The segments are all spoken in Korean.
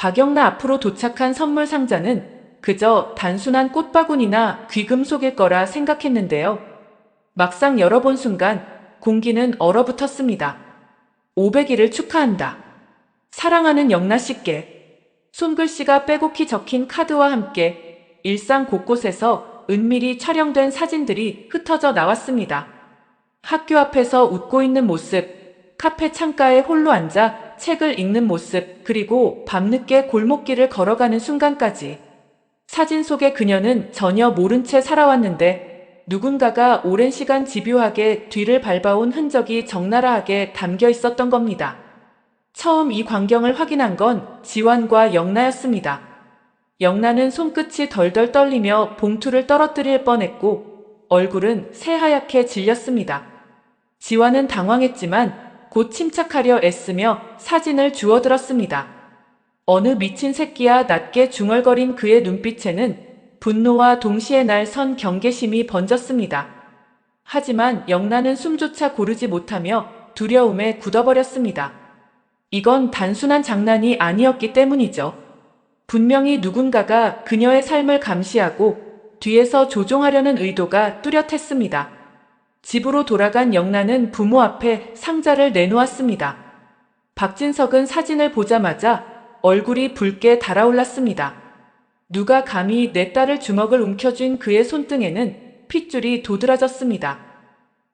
박영나 앞으로 도착한 선물 상자는 그저 단순한 꽃바구니나 귀금속일 거라 생각했는데요. 막상 열어본 순간 공기는 얼어붙었습니다. 500일을 축하한다. 사랑하는 영나 씨께. 손글씨가 빼곡히 적힌 카드와 함께 일상 곳곳에서 은밀히 촬영된 사진들이 흩어져 나왔습니다. 학교 앞에서 웃고 있는 모습, 카페 창가에 홀로 앉아 책을 읽는 모습, 그리고 밤늦게 골목길을 걸어가는 순간까지. 사진 속의 그녀는 전혀 모른 채 살아왔는데 누군가가 오랜 시간 집요하게 뒤를 밟아온 흔적이 적나라하게 담겨 있었던 겁니다. 처음 이 광경을 확인한 건 지완과 영나였습니다. 영나는 손끝이 덜덜 떨리며 봉투를 떨어뜨릴 뻔했고 얼굴은 새하얗게 질렸습니다. 지완은 당황했지만 곧 침착하려 애쓰며 사진을 주워들었습니다. 어느 미친 새끼야 낮게 중얼거린 그의 눈빛에는 분노와 동시에 날 선 경계심이 번졌습니다. 하지만 영나는 숨조차 고르지 못하며 두려움에 굳어버렸습니다. 이건 단순한 장난이 아니었기 때문이죠. 분명히 누군가가 그녀의 삶을 감시하고 뒤에서 조종하려는 의도가 뚜렷했습니다. 집으로 돌아간 영나는 부모 앞에 상자를 내놓았습니다. 박진석은 사진을 보자마자 얼굴이 붉게 달아올랐습니다. 누가 감히 내 딸을 주먹을 움켜쥔 그의 손등에는 핏줄이 도드라졌습니다.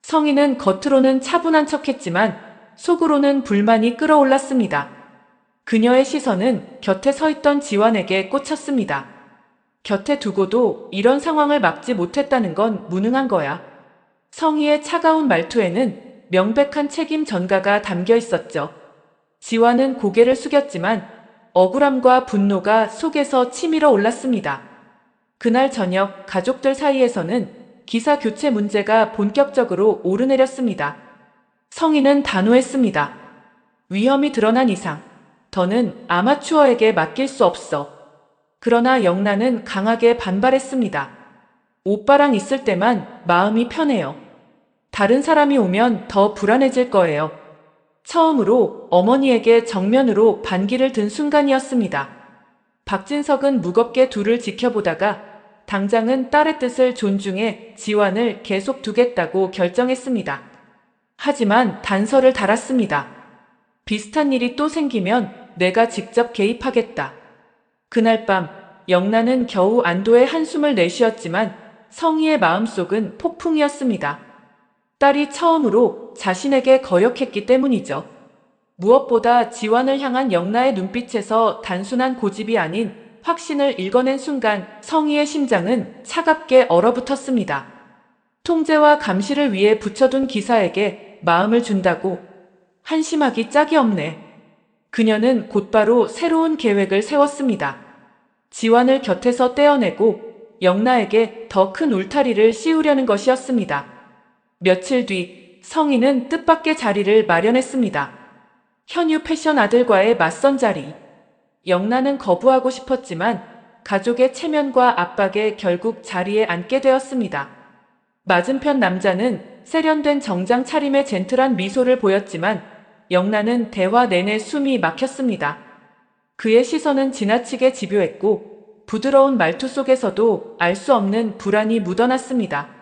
성인은 겉으로는 차분한 척했지만 속으로는 불만이 끓어올랐습니다. 그녀의 시선은 곁에 서 있던 지완에게 꽂혔습니다. 곁에 두고도 이런 상황을 막지 못했다는 건 무능한 거야. 성희의 차가운 말투에는 명백한 책임 전가가 담겨 있었죠. 지완은 고개를 숙였지만 억울함과 분노가 속에서 치밀어 올랐습니다. 그날 저녁 가족들 사이에서는 기사 교체 문제가 본격적으로 오르내렸습니다. 성희는 단호했습니다. 위험이 드러난 이상 더는 아마추어에게 맡길 수 없어. 그러나 영나는 강하게 반발했습니다. 오빠랑 있을 때만 마음이 편해요. 다른 사람이 오면 더 불안해질 거예요. 처음으로 어머니에게 정면으로 반기를 든 순간이었습니다. 박진석은 무겁게 둘을 지켜보다가 당장은 딸의 뜻을 존중해 지완을 계속 두겠다고 결정했습니다. 하지만 단서를 달았습니다. 비슷한 일이 또 생기면 내가 직접 개입하겠다. 그날 밤 영나는 겨우 안도의 한숨을 내쉬었지만 성희의 마음속은 폭풍이었습니다. 딸이 처음으로 자신에게 거역했기 때문이죠. 무엇보다 지완을 향한 영나의 눈빛에서 단순한 고집이 아닌 확신을 읽어낸 순간 성희의 심장은 차갑게 얼어붙었습니다. 통제와 감시를 위해 붙여둔 기사에게 마음을 준다고 한심하기 짝이 없네. 그녀는 곧바로 새로운 계획을 세웠습니다. 지완을 곁에서 떼어내고 영나에게 더 큰 울타리를 씌우려는 것이었습니다. 며칠 뒤 성희는 뜻밖의 자리를 마련했습니다. 현유 패션 아들과의 맞선 자리. 영나는 거부하고 싶었지만 가족의 체면과 압박에 결국 자리에 앉게 되었습니다. 맞은편 남자는 세련된 정장 차림의 젠틀한 미소를 보였지만 영나는 대화 내내 숨이 막혔습니다. 그의 시선은 지나치게 집요했고 부드러운 말투 속에서도 알 수 없는 불안이 묻어났습니다.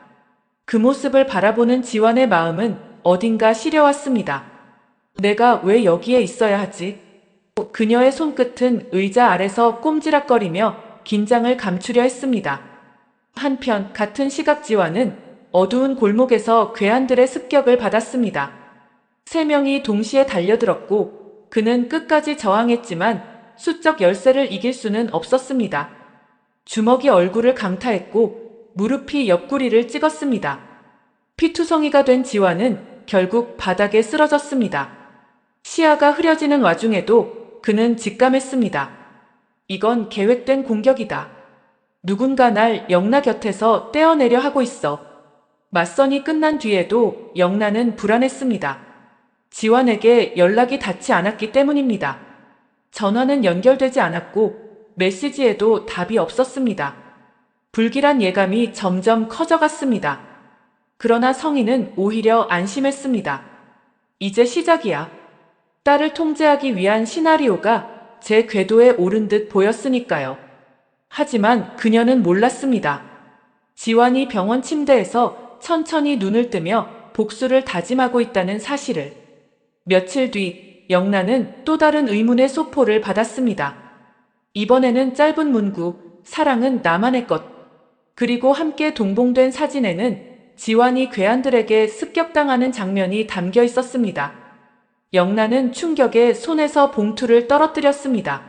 그 모습을 바라보는 지완의 마음은 어딘가 시려왔습니다. 내가 왜 여기에 있어야 하지? 그녀의 손끝은 의자 아래서 꼼지락거리며 긴장을 감추려 했습니다. 한편 같은 시각 지완은 어두운 골목에서 괴한들의 습격을 받았습니다. 3명이 동시에 달려들었고 그는 끝까지 저항했지만 수적 열세를 이길 수는 없었습니다. 주먹이 얼굴을 강타했고 무릎이 옆구리를 찍었습니다. 피투성이가 된 지완은 결국 바닥에 쓰러졌습니다. 시야가 흐려지는 와중에도 그는 직감했습니다. 이건 계획된 공격이다. 누군가 날 영나 곁에서 떼어내려 하고 있어. 맞선이 끝난 뒤에도 영나는 불안했습니다. 지완에게 연락이 닿지 않았기 때문입니다. 전화는 연결되지 않았고 메시지에도 답이 없었습니다. 불길한 예감이 점점 커져갔습니다. 그러나 성희는 오히려 안심했습니다. 이제 시작이야. 딸을 통제하기 위한 시나리오가 제 궤도에 오른 듯 보였으니까요. 하지만 그녀는 몰랐습니다. 지환이 병원 침대에서 천천히 눈을 뜨며 복수를 다짐하고 있다는 사실을. 며칠 뒤 영란은 또 다른 의문의 소포를 받았습니다. 이번에는 짧은 문구, 사랑은 나만의 것. 그리고 함께 동봉된 사진에는 지환이 괴한들에게 습격당하는 장면이 담겨 있었습니다. 영란은 충격에 손에서 봉투를 떨어뜨렸습니다.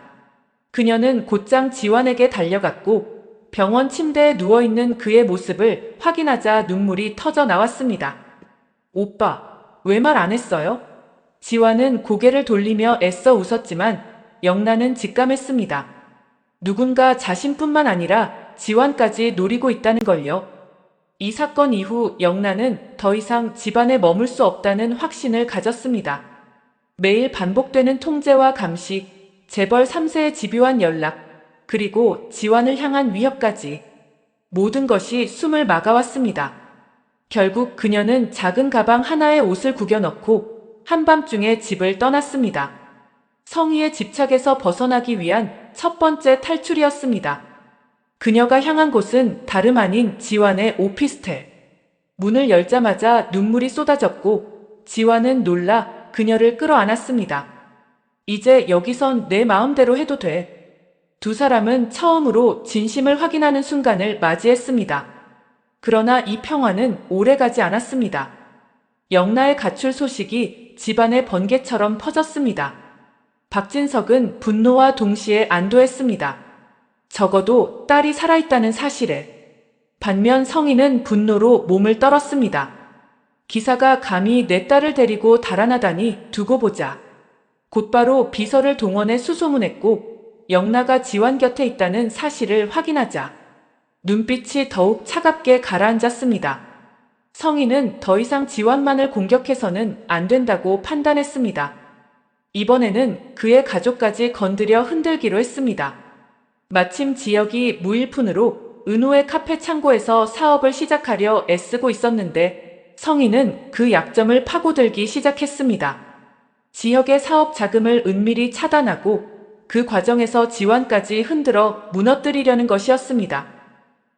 그녀는 곧장 지환에게 달려갔고 병원 침대에 누워있는 그의 모습을 확인하자 눈물이 터져 나왔습니다. 오빠, 왜 말 안 했어요? 지환은 고개를 돌리며 애써 웃었지만 영란은 직감했습니다. 누군가 자신뿐만 아니라 지환까지 노리고 있다는 걸요. 이 사건 이후 영란은 더 이상 집안에 머물 수 없다는 확신을 가졌습니다. 매일 반복되는 통제와 감시, 재벌 3세의 집요한 연락, 그리고 지환을 향한 위협까지 모든 것이 숨을 막아왔습니다. 결국 그녀는 작은 가방 하나에 옷을 구겨 넣고 한밤중에 집을 떠났습니다. 성희의 집착에서 벗어나기 위한 첫 번째 탈출이었습니다. 그녀가 향한 곳은 다름 아닌 지환의 오피스텔. 문을 열자마자 눈물이 쏟아졌고 지환은 놀라 그녀를 끌어안았습니다. 이제 여기선 내 마음대로 해도 돼. 두 사람은 처음으로 진심을 확인하는 순간을 맞이했습니다. 그러나 이 평화는 오래가지 않았습니다. 영나의 가출 소식이 집안의 번개처럼 퍼졌습니다. 박진석은 분노와 동시에 안도했습니다. 적어도 딸이 살아있다는 사실에. 반면 성희는 분노로 몸을 떨었습니다. 기사가 감히 내 딸을 데리고 달아나다니 두고 보자. 곧바로 비서를 동원해 수소문했고 영나가 지환 곁에 있다는 사실을 확인하자 눈빛이 더욱 차갑게 가라앉았습니다. 성희는 더 이상 지환만을 공격해서는 안 된다고 판단했습니다. 이번에는 그의 가족까지 건드려 흔들기로 했습니다. 마침 지역이 무일푼으로 은호의 카페 창고에서 사업을 시작하려 애쓰고 있었는데 성희는 그 약점을 파고들기 시작했습니다. 지역의 사업 자금을 은밀히 차단하고 그 과정에서 지환까지 흔들어 무너뜨리려는 것이었습니다.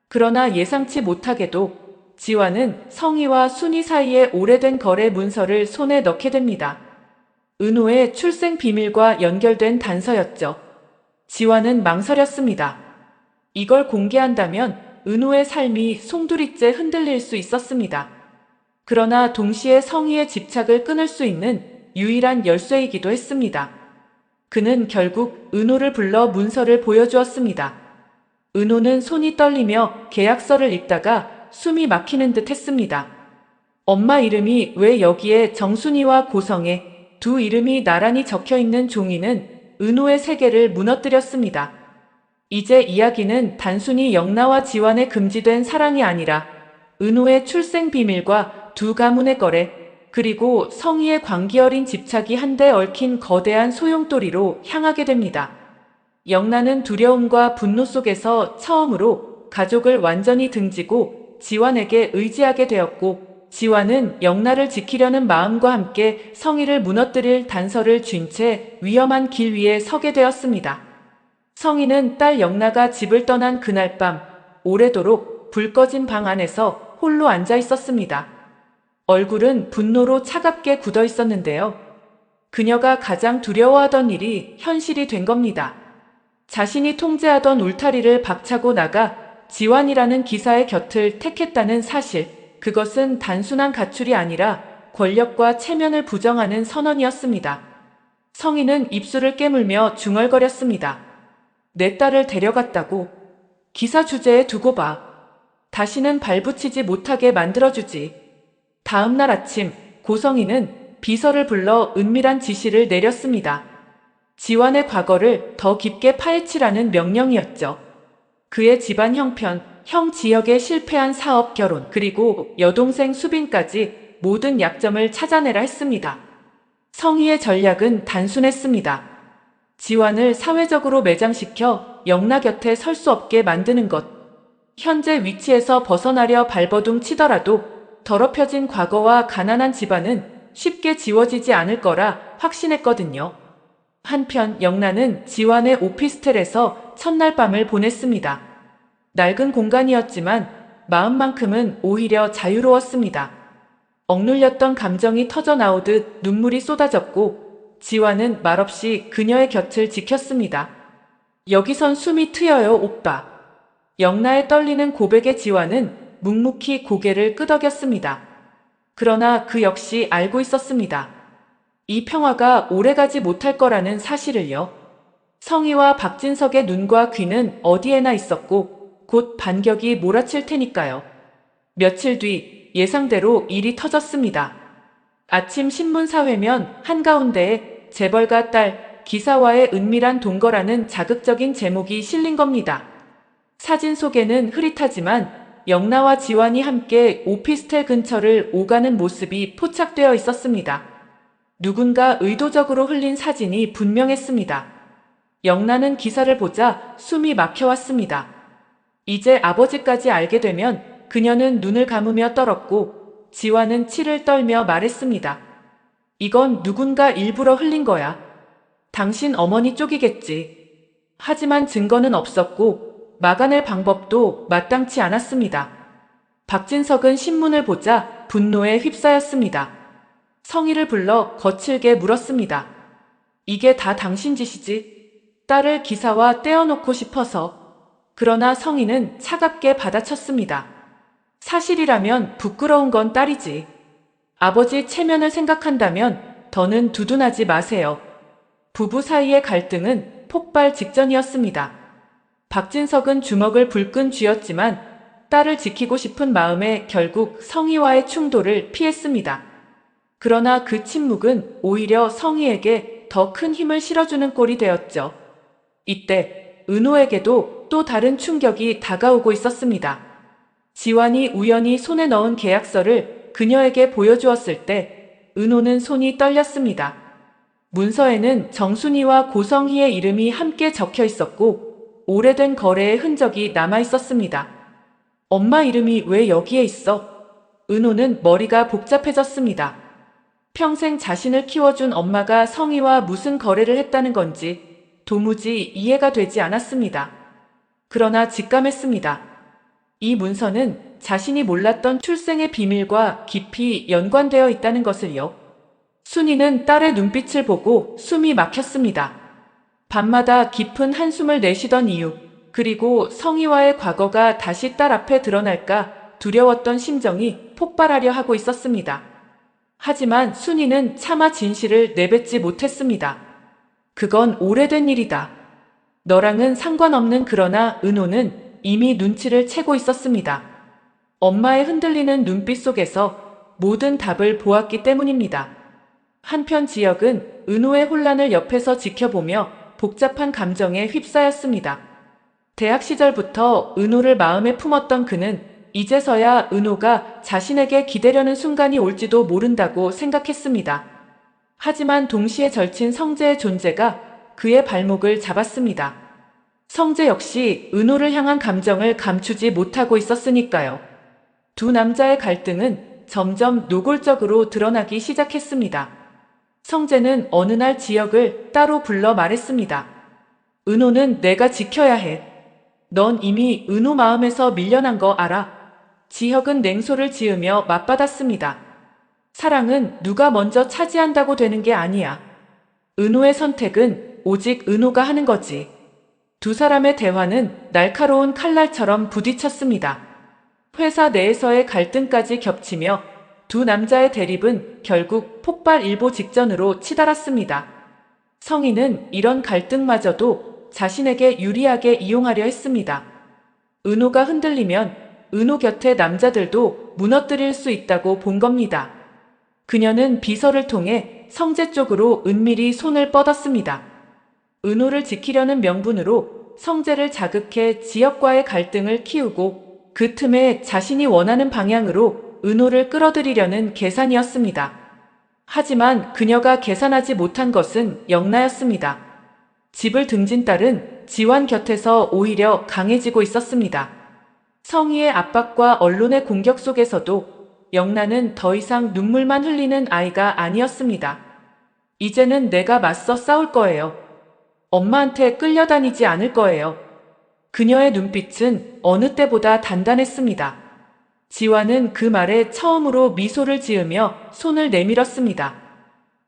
그러나 예상치 못하게도 지환은 성희와 순희 사이의 오래된 거래 문서를 손에 넣게 됩니다. 은호의 출생 비밀과 연결된 단서였죠. 지환은 망설였습니다. 이걸 공개한다면 은호의 삶이 송두리째 흔들릴 수 있었습니다. 그러나 동시에 성희의 집착을 끊을 수 있는 유일한 열쇠이기도 했습니다. 그는 결국 은호를 불러 문서를 보여주었습니다. 은호는 손이 떨리며 계약서를 읽다가 숨이 막히는 듯 했습니다. 엄마 이름이 왜 여기에 정순이와 고성애 두 이름이 나란히 적혀있는 종이는 은호의 세계를 무너뜨렸습니다. 이제 이야기는 단순히 영나와 지환의 금지된 사랑이 아니라 은호의 출생 비밀과 두 가문의 거래, 그리고 성희의 광기 어린 집착이 한데 얽힌 거대한 소용돌이로 향하게 됩니다. 영란은 두려움과 분노 속에서 처음으로 가족을 완전히 등지고 지환에게 의지하게 되었고 지환은 영란을 지키려는 마음과 함께 성희를 무너뜨릴 단서를 쥔 채 위험한 길 위에 서게 되었습니다. 성희는 딸 영란가 집을 떠난 그날 밤 오래도록 불 꺼진 방 안에서 홀로 앉아 있었습니다. 얼굴은 분노로 차갑게 굳어 있었는데요. 그녀가 가장 두려워하던 일이 현실이 된 겁니다. 자신이 통제하던 울타리를 박차고 나가 지환이라는 기사의 곁을 택했다는 사실, 그것은 단순한 가출이 아니라 권력과 체면을 부정하는 선언이었습니다. 성희는 입술을 깨물며 중얼거렸습니다. 내 딸을 데려갔다고. 기사 주제에 두고 봐. 다시는 발붙이지 못하게 만들어주지. 다음 날 아침 고성희는 비서를 불러 은밀한 지시를 내렸습니다. 지환의 과거를 더 깊게 파헤치라는 명령이었죠. 그의 집안 형편, 형 지역의 실패한 사업 결혼, 그리고 여동생 수빈까지 모든 약점을 찾아내라 했습니다. 성희의 전략은 단순했습니다. 지환을 사회적으로 매장시켜 영나 곁에 설 수 없게 만드는 것. 현재 위치에서 벗어나려 발버둥 치더라도 더럽혀진 과거와 가난한 집안은 쉽게 지워지지 않을 거라 확신했거든요. 한편 영란은 지완의 오피스텔에서 첫날 밤을 보냈습니다. 낡은 공간이었지만 마음만큼은 오히려 자유로웠습니다. 억눌렸던 감정이 터져 나오듯 눈물이 쏟아졌고 지완은 말없이 그녀의 곁을 지켰습니다. 여기선 숨이 트여요, 오빠. 영나의 떨리는 고백에 지완은 묵묵히 고개를 끄덕였습니다. 그러나 그 역시 알고 있었습니다. 이 평화가 오래가지 못할 거라는 사실을요. 성희와 박진석의 눈과 귀는 어디에나 있었고 곧 반격이 몰아칠 테니까요. 며칠 뒤 예상대로 일이 터졌습니다. 아침 신문사 회면 한가운데에 재벌가 딸 기사와의 은밀한 동거라는 자극적인 제목이 실린 겁니다. 사진 속에는 흐릿하지만 영나와 지완이 함께 오피스텔 근처를 오가는 모습이 포착되어 있었습니다. 누군가 의도적으로 흘린 사진이 분명했습니다. 영나는 기사를 보자 숨이 막혀왔습니다. 이제 아버지까지 알게 되면 그녀는 눈을 감으며 떨었고 지완은 치를 떨며 말했습니다. 이건 누군가 일부러 흘린 거야. 당신 어머니 쪽이겠지. 하지만 증거는 없었고 막아낼 방법도 마땅치 않았습니다. 박진석은 신문을 보자 분노에 휩싸였습니다. 성희를 불러 거칠게 물었습니다. 이게 다 당신 짓이지? 딸을 기사와 떼어놓고 싶어서. 그러나 성희는 차갑게 받아쳤습니다. 사실이라면 부끄러운 건 딸이지. 아버지 체면을 생각한다면 더는 두둔하지 마세요. 부부 사이의 갈등은 폭발 직전이었습니다. 박진석은 주먹을 불끈 쥐었지만 딸을 지키고 싶은 마음에 결국 성희와의 충돌을 피했습니다. 그러나 그 침묵은 오히려 성희에게 더 큰 힘을 실어주는 꼴이 되었죠. 이때 은호에게도 또 다른 충격이 다가오고 있었습니다. 지완이 우연히 손에 넣은 계약서를 그녀에게 보여주었을 때 은호는 손이 떨렸습니다. 문서에는 정순이와 고성희의 이름이 함께 적혀 있었고 오래된 거래의 흔적이 남아 있었습니다. 엄마 이름이 왜 여기에 있어? 은호는 머리가 복잡해졌습니다. 평생 자신을 키워준 엄마가 성희와 무슨 거래를 했다는 건지 도무지 이해가 되지 않았습니다. 그러나 직감했습니다. 이 문서는 자신이 몰랐던 출생의 비밀과 깊이 연관되어 있다는 것을요. 순이는 딸의 눈빛을 보고 숨이 막혔습니다. 밤마다 깊은 한숨을 내쉬던 이유, 그리고 성희와의 과거가 다시 딸 앞에 드러날까 두려웠던 심정이 폭발하려 하고 있었습니다. 하지만 순이는 차마 진실을 내뱉지 못했습니다. 그건 오래된 일이다. 너랑은 상관없는. 그러나 은호는 이미 눈치를 채고 있었습니다. 엄마의 흔들리는 눈빛 속에서 모든 답을 보았기 때문입니다. 한편 지혁은 은호의 혼란을 옆에서 지켜보며 복잡한 감정에 휩싸였습니다. 대학 시절부터 은호를 마음에 품었던 그는 이제서야 은호가 자신에게 기대려는 순간이 올지도 모른다고 생각했습니다. 하지만 동시에 절친 성재의 존재가 그의 발목을 잡았습니다. 성재 역시 은호를 향한 감정을 감추지 못하고 있었으니까요. 두 남자의 갈등은 점점 노골적으로 드러나기 시작했습니다. 성재는 어느 날 지혁을 따로 불러 말했습니다. 은호는 내가 지켜야 해. 넌 이미 은호 마음에서 밀려난 거 알아? 지혁은 냉소를 지으며 맞받았습니다. 사랑은 누가 먼저 차지한다고 되는 게 아니야. 은호의 선택은 오직 은호가 하는 거지. 두 사람의 대화는 날카로운 칼날처럼 부딪혔습니다. 회사 내에서의 갈등까지 겹치며 두 남자의 대립은 결국 폭발일보 직전으로 치달았습니다. 성희는 이런 갈등마저도 자신에게 유리하게 이용하려 했습니다. 은호가 흔들리면 은호 곁의 남자들도 무너뜨릴 수 있다고 본 겁니다. 그녀는 비서를 통해 성재 쪽으로 은밀히 손을 뻗었습니다. 은호를 지키려는 명분으로 성재를 자극해 지역과의 갈등을 키우고 그 틈에 자신이 원하는 방향으로 은호를 끌어들이려는 계산이었습니다. 하지만 그녀가 계산하지 못한 것은 영나였습니다. 집을 등진 딸은 지완 곁에서 오히려 강해지고 있었습니다. 성희의 압박과 언론의 공격 속에서도 영나는 더 이상 눈물만 흘리는 아이가 아니었습니다. 이제는 내가 맞서 싸울 거예요. 엄마한테 끌려다니지 않을 거예요. 그녀의 눈빛은 어느 때보다 단단했습니다. 지환은 그 말에 처음으로 미소를 지으며 손을 내밀었습니다.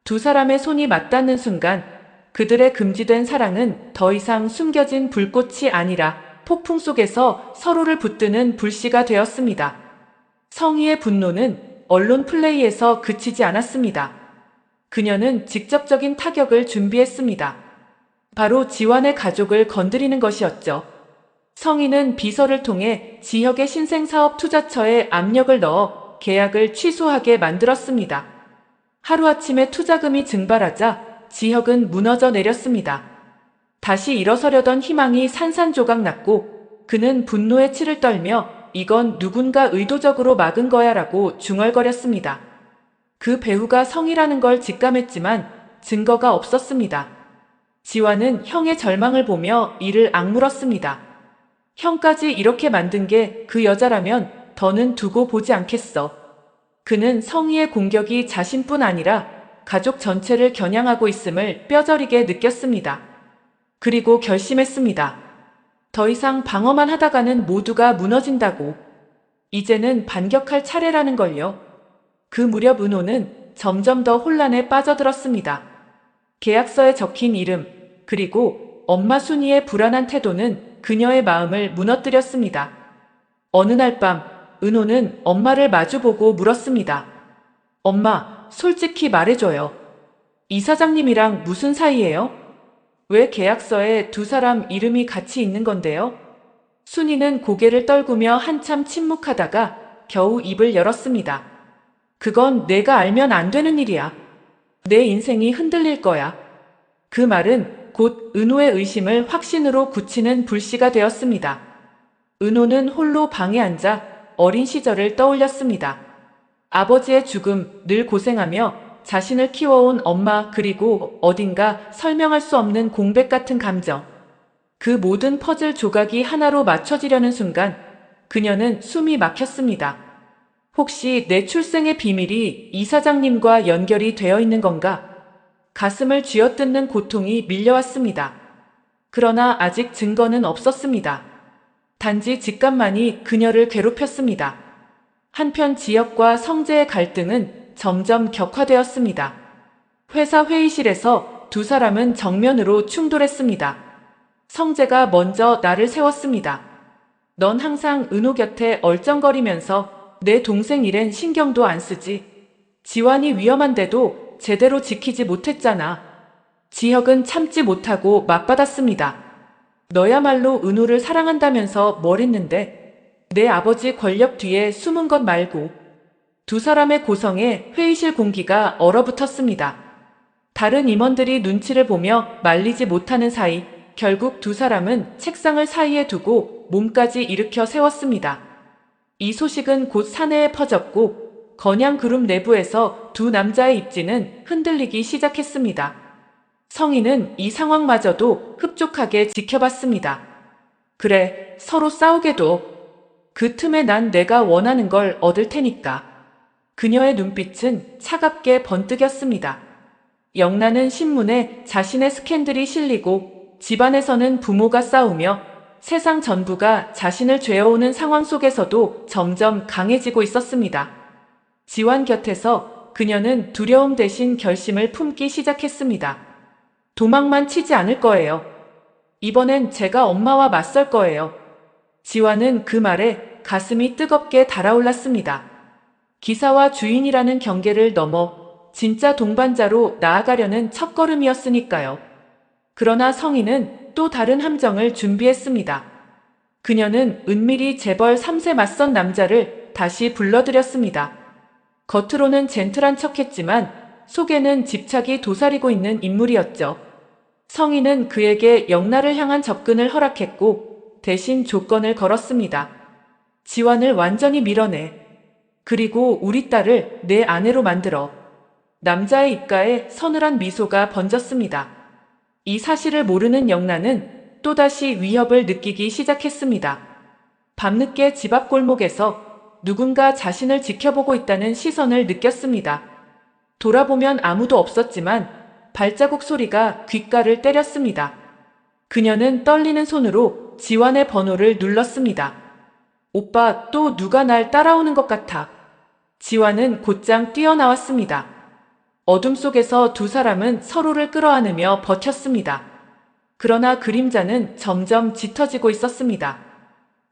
두 사람의 손이 맞닿는 순간 그들의 금지된 사랑은 더 이상 숨겨진 불꽃이 아니라 폭풍 속에서 서로를 붙드는 불씨가 되었습니다. 성희의 분노는 언론 플레이에서 그치지 않았습니다. 그녀는 직접적인 타격을 준비했습니다. 바로 지환의 가족을 건드리는 것이었죠. 성희는 비서를 통해 지역의 신생사업 투자처에 압력을 넣어 계약을 취소하게 만들었습니다. 하루아침에 투자금이 증발하자 지역은 무너져 내렸습니다. 다시 일어서려던 희망이 산산조각 났고 그는 분노에 치를 떨며 이건 누군가 의도적으로 막은 거야 라고 중얼거렸습니다. 그 배우가 성희라는 걸 직감했지만 증거가 없었습니다. 지환은 형의 절망을 보며 이를 악물었습니다. 형까지 이렇게 만든 게 그 여자라면 더는 두고 보지 않겠어. 그는 성희의 공격이 자신뿐 아니라 가족 전체를 겨냥하고 있음을 뼈저리게 느꼈습니다. 그리고 결심했습니다. 더 이상 방어만 하다가는 모두가 무너진다고. 이제는 반격할 차례라는 걸요. 그 무렵 은호는 점점 더 혼란에 빠져들었습니다. 계약서에 적힌 이름, 그리고 엄마 순이의 불안한 태도는 그녀의 마음을 무너뜨렸습니다. 어느 날 밤, 은호는 엄마를 마주보고 물었습니다. 엄마, 솔직히 말해줘요. 이 사장님이랑 무슨 사이예요? 왜 계약서에 두 사람 이름이 같이 있는 건데요? 순이는 고개를 떨구며 한참 침묵하다가 겨우 입을 열었습니다. 그건 내가 알면 안 되는 일이야. 내 인생이 흔들릴 거야. 그 말은 곧 은호의 의심을 확신으로 굳히는 불씨가 되었습니다. 은호는 홀로 방에 앉아 어린 시절을 떠올렸습니다. 아버지의 죽음, 늘 고생하며 자신을 키워온 엄마, 그리고 어딘가 설명할 수 없는 공백 같은 감정. 그 모든 퍼즐 조각이 하나로 맞춰지려는 순간 그녀는 숨이 막혔습니다. 혹시 내 출생의 비밀이 이 사장님과 연결이 되어 있는 건가? 가슴을 쥐어뜯는 고통이 밀려왔습니다. 그러나 아직 증거는 없었습니다. 단지 직감만이 그녀를 괴롭혔습니다. 한편 지역과 성재의 갈등은 점점 격화되었습니다. 회사 회의실에서 두 사람은 정면으로 충돌했습니다. 성재가 먼저 나를 세웠습니다. 넌 항상 은호 곁에 얼쩡거리면서 내 동생 일엔 신경도 안 쓰지. 지환이 위험한데도 제대로 지키지 못했잖아. 지혁은 참지 못하고 맞받았습니다. 너야말로 은호를 사랑한다면서 뭘 했는데? 내 아버지 권력 뒤에 숨은 것 말고. 두 사람의 고성에 회의실 공기가 얼어붙었습니다. 다른 임원들이 눈치를 보며 말리지 못하는 사이 결국 두 사람은 책상을 사이에 두고 몸까지 일으켜 세웠습니다. 이 소식은 곧 사내에 퍼졌고 건양 그룹 내부에서 두 남자의 입지는 흔들리기 시작했습니다. 성희는 이 상황마저도 흡족하게 지켜봤습니다. 그래, 서로 싸우게 둬. 그 틈에 난 내가 원하는 걸 얻을 테니까. 그녀의 눈빛은 차갑게 번뜩였습니다. 영란은 신문에 자신의 스캔들이 실리고 집안에서는 부모가 싸우며 세상 전부가 자신을 죄어오는 상황 속에서도 점점 강해지고 있었습니다. 지환 곁에서 그녀는 두려움 대신 결심을 품기 시작했습니다. 도망만 치지 않을 거예요. 이번엔 제가 엄마와 맞설 거예요. 지환은 그 말에 가슴이 뜨겁게 달아올랐습니다. 기사와 주인이라는 경계를 넘어 진짜 동반자로 나아가려는 첫걸음이었으니까요. 그러나 성희는 또 다른 함정을 준비했습니다. 그녀는 은밀히 재벌 3세 맞선 남자를 다시 불러들였습니다. 겉으로는 젠틀한 척했지만 속에는 집착이 도사리고 있는 인물이었죠. 성희는 그에게 영란을 향한 접근을 허락했고 대신 조건을 걸었습니다. 지환을 완전히 밀어내. 그리고 우리 딸을 내 아내로 만들어. 남자의 입가에 서늘한 미소가 번졌습니다. 이 사실을 모르는 영란은 또다시 위협을 느끼기 시작했습니다. 밤늦게 집 앞 골목에서 누군가 자신을 지켜보고 있다는 시선을 느꼈습니다. 돌아보면 아무도 없었지만 발자국 소리가 귓가를 때렸습니다. 그녀는 떨리는 손으로 지완의 번호를 눌렀습니다. 오빠, 또 누가 날 따라오는 것 같아. 지완은 곧장 뛰어나왔습니다. 어둠 속에서 두 사람은 서로를 끌어안으며 버텼습니다. 그러나 그림자는 점점 짙어지고 있었습니다.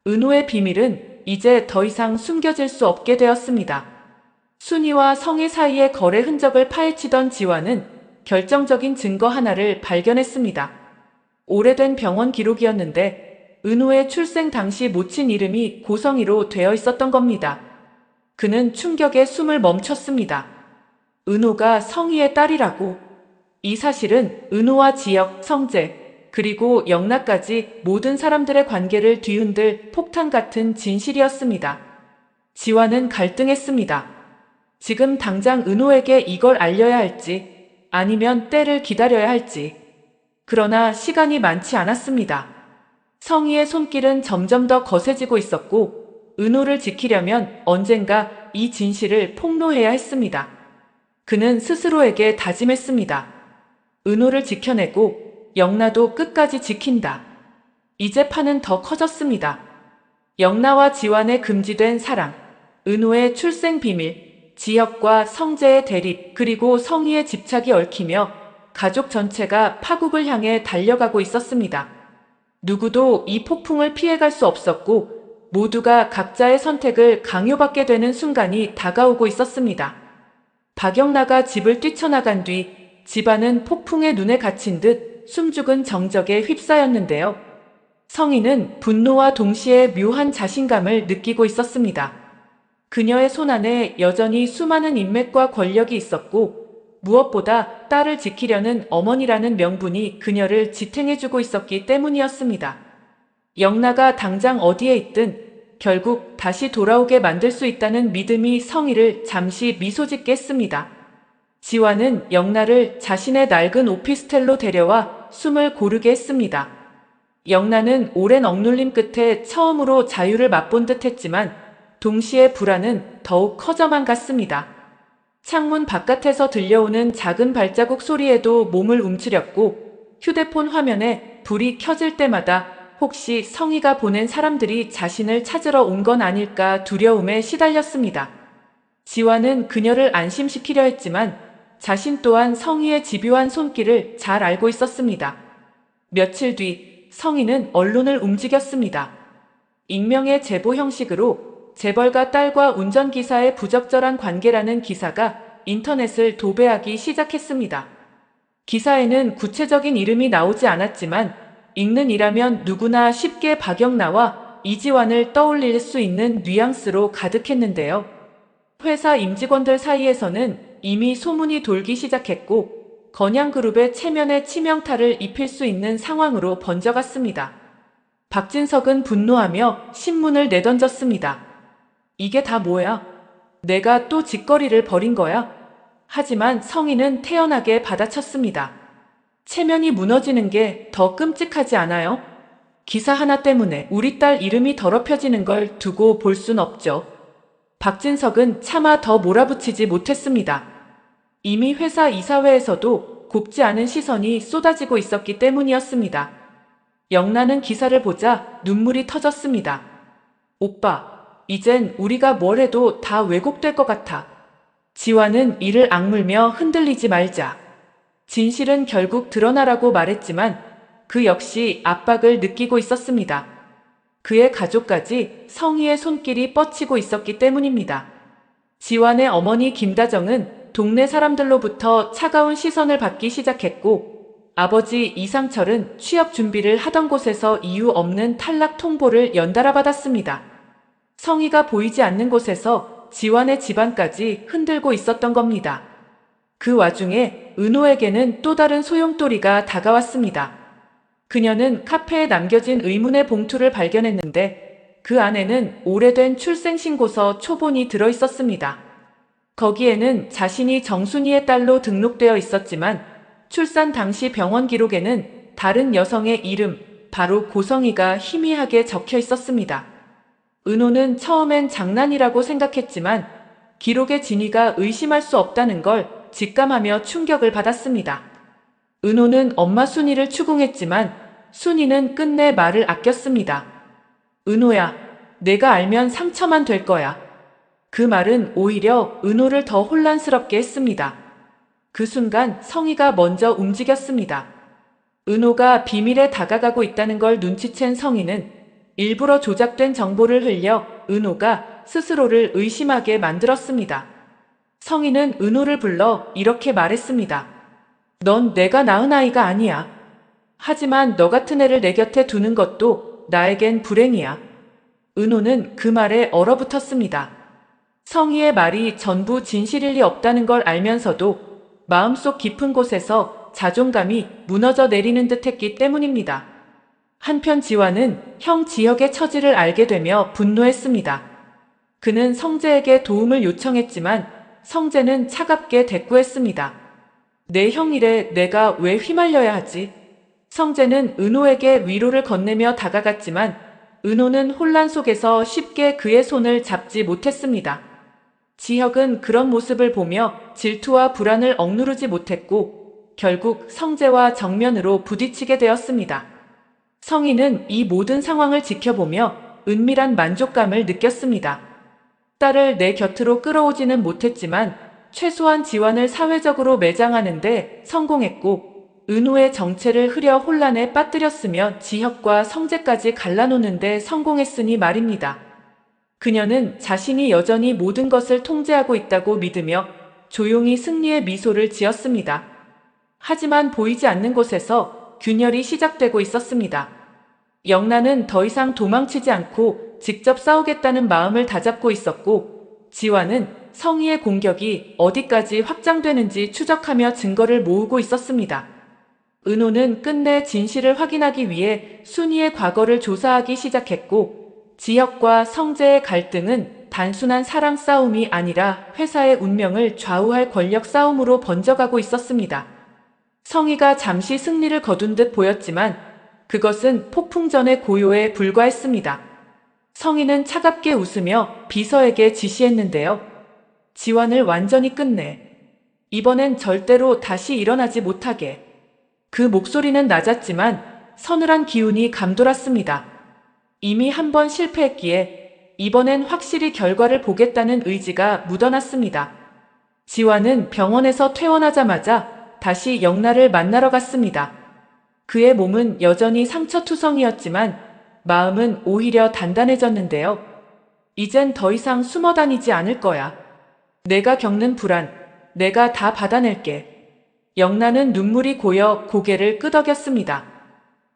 은호의 비밀은 이제 더 이상 숨겨질 수 없게 되었습니다. 순이와 성희 사이의 거래 흔적을 파헤치던 지완은 결정적인 증거 하나를 발견했습니다. 오래된 병원 기록이었는데 은호의 출생 당시 모친 이름이 고성희로 되어 있었던 겁니다. 그는 충격에 숨을 멈췄습니다. 은호가 성희의 딸이라고. 이 사실은 은호와 지역, 성재, 그리고 영락까지 모든 사람들의 관계를 뒤흔들 폭탄 같은 진실이었습니다. 지완은 갈등했습니다. 지금 당장 은호에게 이걸 알려야 할지, 아니면 때를 기다려야 할지. 그러나 시간이 많지 않았습니다. 성희의 손길은 점점 더 거세지고 있었고, 은호를 지키려면 언젠가 이 진실을 폭로해야 했습니다. 그는 스스로에게 다짐했습니다. 은호를 지켜내고 영나도 끝까지 지킨다. 이제 판은 더 커졌습니다. 영나와 지완의 금지된 사랑, 은호의 출생 비밀, 지혁과 성재의 대립, 그리고 성희의 집착이 얽히며 가족 전체가 파국을 향해 달려가고 있었습니다. 누구도 이 폭풍을 피해갈 수 없었고 모두가 각자의 선택을 강요받게 되는 순간이 다가오고 있었습니다. 박영나가 집을 뛰쳐나간 뒤 집안은 폭풍의 눈에 갇힌 듯 숨죽은 정적에 휩싸였는데요. 성희는 분노와 동시에 묘한 자신감을 느끼고 있었습니다. 그녀의 손안에 여전히 수많은 인맥과 권력이 있었고 무엇보다 딸을 지키려는 어머니라는 명분이 그녀를 지탱해주고 있었기 때문이었습니다. 영나가 당장 어디에 있든 결국 다시 돌아오게 만들 수 있다는 믿음이 성희를 잠시 미소짓게 했습니다. 지완은 영나를 자신의 낡은 오피스텔로 데려와 숨을 고르게 했습니다. 영나는 오랜 억눌림 끝에 처음으로 자유를 맛본 듯 했지만 동시에 불안은 더욱 커져만 갔습니다. 창문 바깥에서 들려오는 작은 발자국 소리에도 몸을 움츠렸고 휴대폰 화면에 불이 켜질 때마다 혹시 성희가 보낸 사람들이 자신을 찾으러 온 건 아닐까 두려움에 시달렸습니다. 지완은 그녀를 안심시키려 했지만 자신 또한 성희의 집요한 손길을 잘 알고 있었습니다. 며칠 뒤 성희는 언론을 움직였습니다. 익명의 제보 형식으로 재벌가 딸과 운전기사의 부적절한 관계라는 기사가 인터넷을 도배하기 시작했습니다. 기사에는 구체적인 이름이 나오지 않았지만 읽는 이라면 누구나 쉽게 박영나와 이지완을 떠올릴 수 있는 뉘앙스로 가득했는데요. 회사 임직원들 사이에서는 이미 소문이 돌기 시작했고 건양그룹의 체면에 치명타를 입힐 수 있는 상황으로 번져갔습니다. 박진석은 분노하며 신문을 내던졌습니다. 이게 다 뭐야? 내가 또 짓거리를 벌인 거야? 하지만 성희는 태연하게 받아쳤습니다. 체면이 무너지는 게 더 끔찍하지 않아요? 기사 하나 때문에 우리 딸 이름이 더럽혀지는 걸 두고 볼 순 없죠. 박진석은 차마 더 몰아붙이지 못했습니다. 이미 회사 이사회에서도 곱지 않은 시선이 쏟아지고 있었기 때문이었습니다. 영나는 기사를 보자 눈물이 터졌습니다. 오빠, 이젠 우리가 뭘 해도 다 왜곡될 것 같아. 지완은 이를 악물며 흔들리지 말자. 진실은 결국 드러나라고 말했지만 그 역시 압박을 느끼고 있었습니다. 그의 가족까지 성희의 손길이 뻗치고 있었기 때문입니다. 지완의 어머니 김다정은 동네 사람들로부터 차가운 시선을 받기 시작했고 아버지 이상철은 취업 준비를 하던 곳에서 이유 없는 탈락 통보를 연달아 받았습니다. 성희가 보이지 않는 곳에서 지완의 집안까지 흔들고 있었던 겁니다. 그 와중에 은호에게는 또 다른 소용돌이가 다가왔습니다. 그녀는 카페에 남겨진 의문의 봉투를 발견했는데 그 안에는 오래된 출생신고서 초본이 들어있었습니다. 거기에는 자신이 정순이의 딸로 등록되어 있었지만 출산 당시 병원 기록에는 다른 여성의 이름, 바로 고성희가 희미하게 적혀 있었습니다. 은호는 처음엔 장난이라고 생각했지만 기록의 진위가 의심할 수 없다는 걸 직감하며 충격을 받았습니다. 은호는 엄마 순이를 추궁했지만 순이는 끝내 말을 아꼈습니다. 은호야, 내가 알면 상처만 될 거야. 그 말은 오히려 은호를 더 혼란스럽게 했습니다. 그 순간 성희가 먼저 움직였습니다. 은호가 비밀에 다가가고 있다는 걸 눈치챈 성희는 일부러 조작된 정보를 흘려 은호가 스스로를 의심하게 만들었습니다. 성희는 은호를 불러 이렇게 말했습니다. 넌 내가 낳은 아이가 아니야. 하지만 너 같은 애를 내 곁에 두는 것도 나에겐 불행이야. 은호는 그 말에 얼어붙었습니다. 성희의 말이 전부 진실일 리 없다는 걸 알면서도 마음속 깊은 곳에서 자존감이 무너져 내리는 듯 했기 때문입니다. 한편 지환은 형 지혁의 처지를 알게 되며 분노했습니다. 그는 성재에게 도움을 요청했지만 성재는 차갑게 대꾸했습니다. 내 형이래 내가 왜 휘말려야 하지? 성재는 은호에게 위로를 건네며 다가갔지만 은호는 혼란 속에서 쉽게 그의 손을 잡지 못했습니다. 지혁은 그런 모습을 보며 질투와 불안을 억누르지 못했고 결국 성재와 정면으로 부딪히게 되었습니다. 성희는 이 모든 상황을 지켜보며 은밀한 만족감을 느꼈습니다. 딸을 내 곁으로 끌어오지는 못했지만 최소한 지환을 사회적으로 매장하는데 성공했고 은호의 정체를 흐려 혼란에 빠뜨렸으며 지혁과 성재까지 갈라놓는데 성공했으니 말입니다. 그녀는 자신이 여전히 모든 것을 통제하고 있다고 믿으며 조용히 승리의 미소를 지었습니다. 하지만 보이지 않는 곳에서 균열이 시작되고 있었습니다. 영란은 더 이상 도망치지 않고 직접 싸우겠다는 마음을 다잡고 있었고 지환은 성희의 공격이 어디까지 확장되는지 추적하며 증거를 모으고 있었습니다. 은호는 끝내 진실을 확인하기 위해 순이의 과거를 조사하기 시작했고 지혁과 성재의 갈등은 단순한 사랑 싸움이 아니라 회사의 운명을 좌우할 권력 싸움으로 번져가고 있었습니다. 성희가 잠시 승리를 거둔 듯 보였지만 그것은 폭풍전의 고요에 불과했습니다. 성희는 차갑게 웃으며 비서에게 지시했는데요. 지환을 완전히 끝내. 이번엔 절대로 다시 일어나지 못하게. 그 목소리는 낮았지만 서늘한 기운이 감돌았습니다. 이미 한 번 실패했기에 이번엔 확실히 결과를 보겠다는 의지가 묻어났습니다. 지환은 병원에서 퇴원하자마자 다시 영란을 만나러 갔습니다. 그의 몸은 여전히 상처투성이었지만 마음은 오히려 단단해졌는데요. 이젠 더 이상 숨어 다니지 않을 거야. 내가 겪는 불안, 내가 다 받아낼게. 영란은 눈물이 고여 고개를 끄덕였습니다.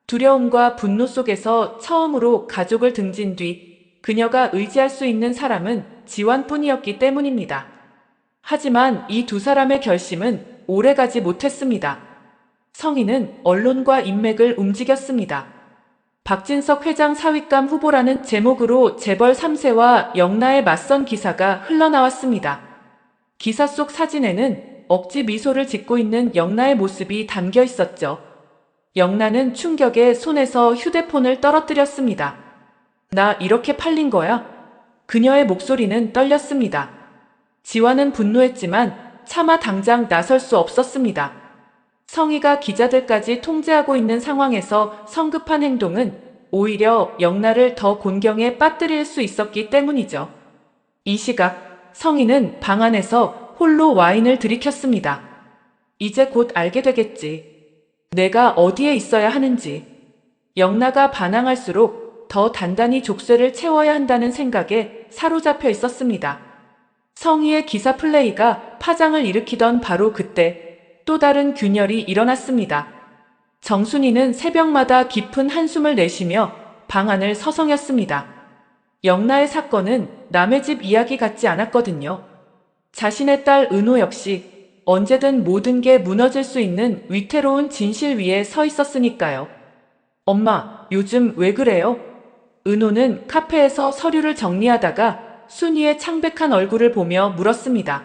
두려움과 분노 속에서 처음으로 가족을 등진 뒤 그녀가 의지할 수 있는 사람은 지환뿐이었기 때문입니다. 하지만 이 두 사람의 결심은 오래가지 못했습니다. 성희는 언론과 인맥을 움직였습니다. 박진석 회장 사윗감 후보라는 제목으로 재벌 3세와 영라에 맞선 기사가 흘러나왔습니다. 기사 속 사진에는 억지 미소를 짓고 있는 영라의 모습이 담겨 있었죠. 영란은 충격에 손에서 휴대폰을 떨어뜨렸습니다. 나 이렇게 팔린 거야? 그녀의 목소리는 떨렸습니다. 지환은 분노했지만 차마 당장 나설 수 없었습니다. 성희가 기자들까지 통제하고 있는 상황에서 성급한 행동은 오히려 영란을 더 곤경에 빠뜨릴 수 있었기 때문이죠. 이 시각 성희는 방 안에서 홀로 와인을 들이켰습니다. 이제 곧 알게 되겠지. 내가 어디에 있어야 하는지. 영라가 반항할수록 더 단단히 족쇄를 채워야 한다는 생각에 사로잡혀 있었습니다. 성희의 기사 플레이가 파장을 일으키던 바로 그때 또 다른 균열이 일어났습니다. 정순이는 새벽마다 깊은 한숨을 내쉬며 방 안을 서성였습니다. 영라의 사건은 남의 집 이야기 같지 않았거든요. 자신의 딸 은호 역시 언제든 모든 게 무너질 수 있는 위태로운 진실 위에 서 있었으니까요. 엄마, 요즘 왜 그래요? 은호는 카페에서 서류를 정리하다가 순이의 창백한 얼굴을 보며 물었습니다.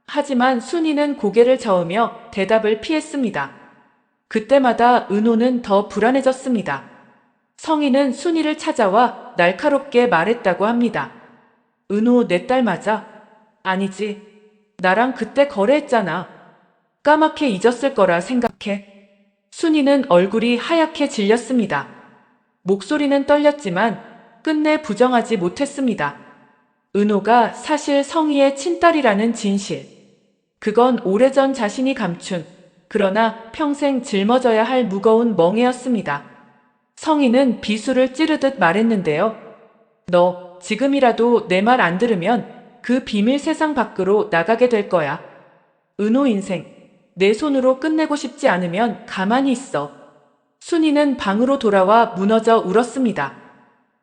하지만 순이는 고개를 저으며 대답을 피했습니다. 그때마다 은호는 더 불안해졌습니다. 성희는 순이를 찾아와 날카롭게 말했다고 합니다. 은호 내 딸 맞아? 아니지. 나랑 그때 거래했잖아. 까맣게 잊었을 거라 생각해. 순이는 얼굴이 하얗게 질렸습니다. 목소리는 떨렸지만 끝내 부정하지 못했습니다. 은호가 사실 성희의 친딸이라는 진실. 그건 오래전 자신이 감춘, 그러나 평생 짊어져야 할 무거운 멍해였습니다. 성희는 비수를 찌르듯 말했는데요. 너 지금이라도 내 말 안 들으면 그 비밀 세상 밖으로 나가게 될 거야. 은호 인생, 내 손으로 끝내고 싶지 않으면 가만히 있어. 순이는 방으로 돌아와 무너져 울었습니다.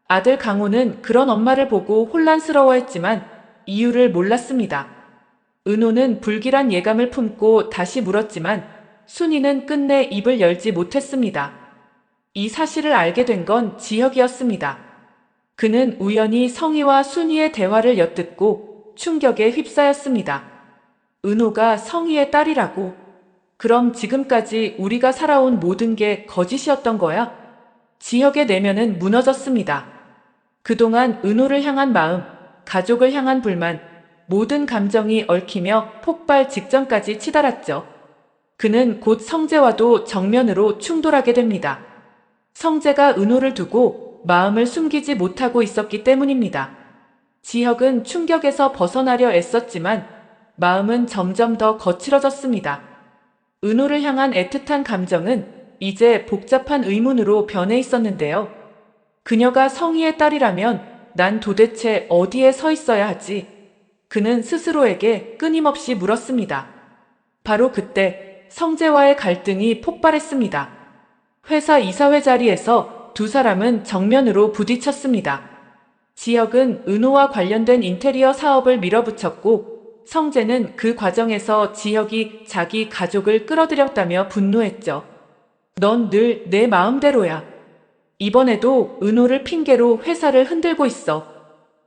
아들 강호는 그런 엄마를 보고 혼란스러워했지만 이유를 몰랐습니다. 은호는 불길한 예감을 품고 다시 물었지만 순이는 끝내 입을 열지 못했습니다. 이 사실을 알게 된 건 지혁이었습니다. 그는 우연히 성희와 순이의 대화를 엿듣고 충격에 휩싸였습니다. 은호가 성희의 딸이라고? 그럼 지금까지 우리가 살아온 모든 게 거짓이었던 거야? 지혁의 내면은 무너졌습니다. 그동안 은호를 향한 마음, 가족을 향한 불만, 모든 감정이 얽히며 폭발 직전까지 치달았죠. 그는 곧 성재와도 정면으로 충돌하게 됩니다. 성재가 은호를 두고 마음을 숨기지 못하고 있었기 때문입니다. 지혁은 충격에서 벗어나려 애썼지만 마음은 점점 더 거칠어졌습니다. 은호를 향한 애틋한 감정은 이제 복잡한 의문으로 변해 있었는데요. 그녀가 성희의 딸이라면 난 도대체 어디에 서 있어야 하지? 그는 스스로에게 끊임없이 물었습니다. 바로 그때 성재와의 갈등이 폭발했습니다. 회사 이사회 자리에서 두 사람은 정면으로 부딪혔습니다. 지혁은 은호와 관련된 인테리어 사업을 밀어붙였고 성재는 그 과정에서 지혁이 자기 가족을 끌어들였다며 분노했죠. 넌 늘 내 마음대로야. 이번에도 은호를 핑계로 회사를 흔들고 있어.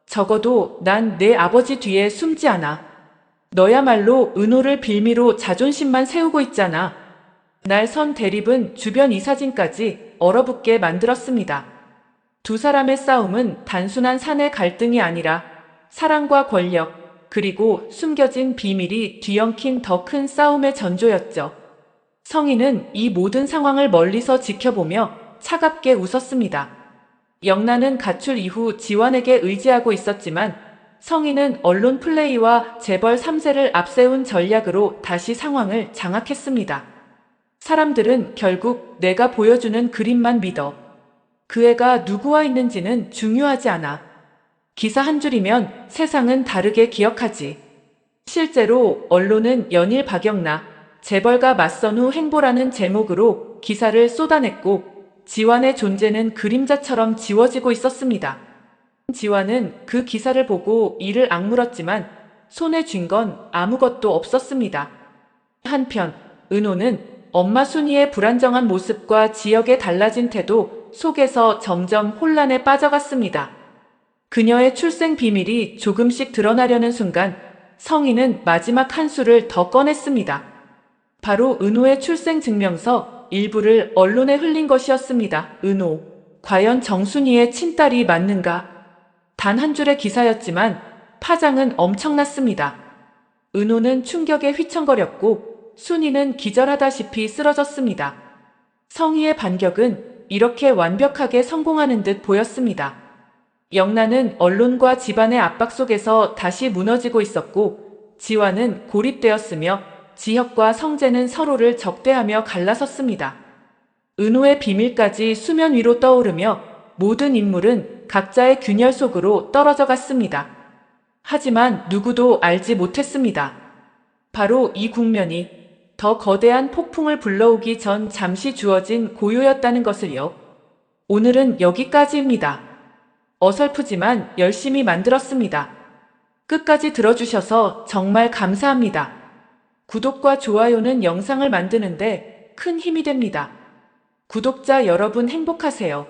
적어도 난 내 아버지 뒤에 숨지 않아. 너야말로 은호를 빌미로 자존심만 세우고 있잖아. 날 선 대립은 주변 이사진까지 얼어붙게 만들었습니다. 두 사람의 싸움은 단순한 사내 갈등이 아니라 사랑과 권력, 그리고 숨겨진 비밀이 뒤엉킨 더 큰 싸움의 전조였죠. 성희는 이 모든 상황을 멀리서 지켜보며 차갑게 웃었습니다. 영란은 가출 이후 지완에게 의지하고 있었지만 성희는 언론 플레이와 재벌 3세를 앞세운 전략으로 다시 상황을 장악했습니다. 사람들은 결국 내가 보여주는 그림만 믿어. 그 애가 누구와 있는지는 중요하지 않아. 기사 한 줄이면 세상은 다르게 기억하지. 실제로 언론은 연일 박영나, 재벌가 맞선 후 행보라는 제목으로 기사를 쏟아냈고 지완의 존재는 그림자처럼 지워지고 있었습니다. 지완은 그 기사를 보고 이를 악물었지만 손에 쥔 건 아무것도 없었습니다. 한편 은호는 엄마 순이의 불안정한 모습과 지역의 달라진 태도 속에서 점점 혼란에 빠져갔습니다. 그녀의 출생 비밀이 조금씩 드러나려는 순간 성희는 마지막 한 수를 더 꺼냈습니다. 바로 은호의 출생 증명서 일부를 언론에 흘린 것이었습니다. 은호, 과연 정순이의 친딸이 맞는가? 단 한 줄의 기사였지만 파장은 엄청났습니다. 은호는 충격에 휘청거렸고 순이는 기절하다시피 쓰러졌습니다. 성희의 반격은 이렇게 완벽하게 성공하는 듯 보였습니다. 영란은 언론과 집안의 압박 속에서 다시 무너지고 있었고 지완은 고립되었으며 지혁과 성재는 서로를 적대하며 갈라섰습니다. 은호의 비밀까지 수면 위로 떠오르며 모든 인물은 각자의 균열 속으로 떨어져 갔습니다. 하지만 누구도 알지 못했습니다. 바로 이 국면이 더 거대한 폭풍을 불러오기 전 잠시 주어진 고요였다는 것을요. 오늘은 여기까지입니다. 어설프지만 열심히 만들었습니다. 끝까지 들어주셔서 정말 감사합니다. 구독과 좋아요는 영상을 만드는데 큰 힘이 됩니다. 구독자 여러분 행복하세요.